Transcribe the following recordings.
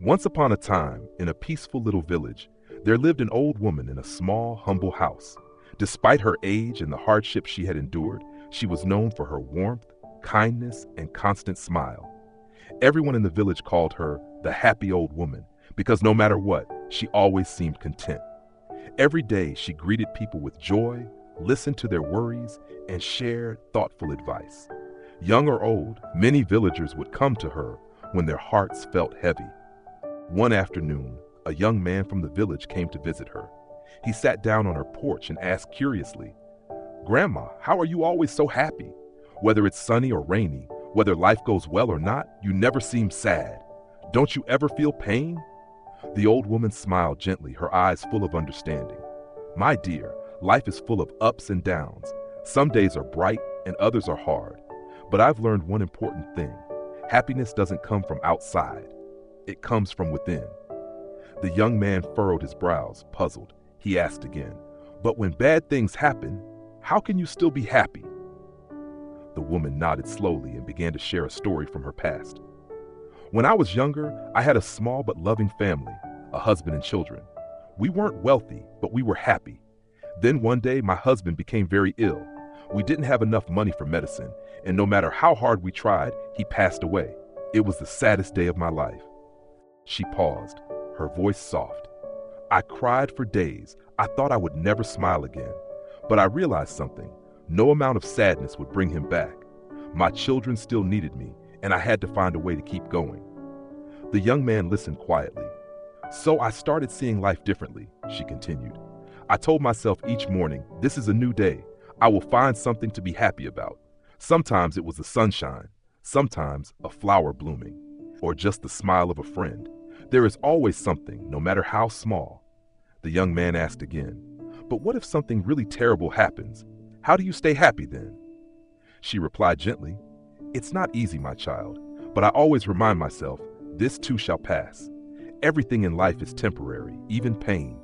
Once upon a time, in a peaceful little village, there lived an old woman in a small, humble house. Despite her age and the hardships she had endured, she was known for her warmth, kindness, and constant smile. Everyone in the village called her the happy old woman because no matter what, she always seemed content. Every day, she greeted people with joy, listened to their worries, and shared thoughtful advice. Young or old, many villagers would come to her when their hearts felt heavy. One afternoon, a young man from the village came to visit her. He sat down on her porch and asked curiously, "Grandma, how are you always so happy? Whether it's sunny or rainy, whether life goes well or not, you never seem sad. Don't you ever feel pain?" The old woman smiled gently, her eyes full of understanding. "My dear, life is full of ups and downs. Some days are bright and others are hard. But I've learned one important thing. Happiness doesn't come from outside. It comes from within." The young man furrowed his brows, puzzled. He asked again, "But when bad things happen, how can you still be happy?" The woman nodded slowly and began to share a story from her past. "When I was younger, I had a small but loving family, a husband and children. We weren't wealthy, but we were happy. Then one day, my husband became very ill. We didn't have enough money for medicine, and no matter how hard we tried, he passed away. It was the saddest day of my life." She paused, her voice soft. "I cried for days. I thought I would never smile again. But I realized something. No amount of sadness would bring him back. My children still needed me, and I had to find a way to keep going." The young man listened quietly. "So I started seeing life differently," she continued. "I told myself each morning, this is a new day. I will find something to be happy about. Sometimes it was the sunshine, sometimes a flower blooming, or just the smile of a friend. There is always something, no matter how small." The young man asked again, "But what if something really terrible happens? How do you stay happy then?" She replied gently, "It's not easy, my child, but I always remind myself, this too shall pass. Everything in life is temporary, even pain.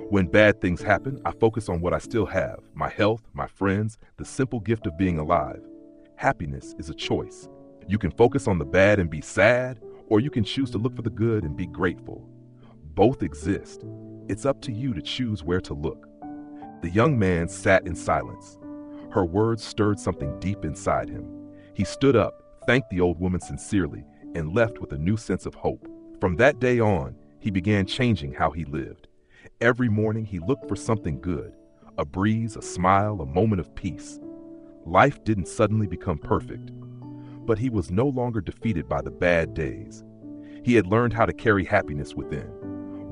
When bad things happen, I focus on what I still have, my health, my friends, the simple gift of being alive. Happiness is a choice. You can focus on the bad and be sad, or you can choose to look for the good and be grateful. Both exist. It's up to you to choose where to look." The young man sat in silence. Her words stirred something deep inside him. He stood up, thanked the old woman sincerely, and left with a new sense of hope. From that day on, he began changing how he lived. Every morning he looked for something good, a breeze, a smile, a moment of peace. Life didn't suddenly become perfect, but he was no longer defeated by the bad days. He had learned how to carry happiness within.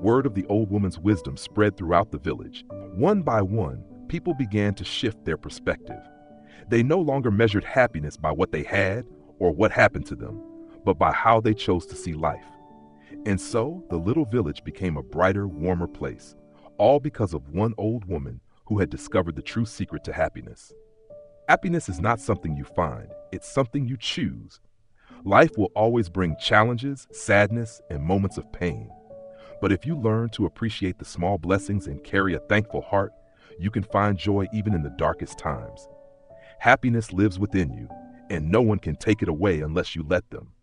Word of the old woman's wisdom spread throughout the village. One by one, people began to shift their perspective. They no longer measured happiness by what they had or what happened to them, but by how they chose to see life. And so, the little village became a brighter, warmer place, all because of one old woman who had discovered the true secret to happiness. Happiness is not something you find, it's something you choose. Life will always bring challenges, sadness, and moments of pain. But if you learn to appreciate the small blessings and carry a thankful heart, you can find joy even in the darkest times. Happiness lives within you, and no one can take it away unless you let them.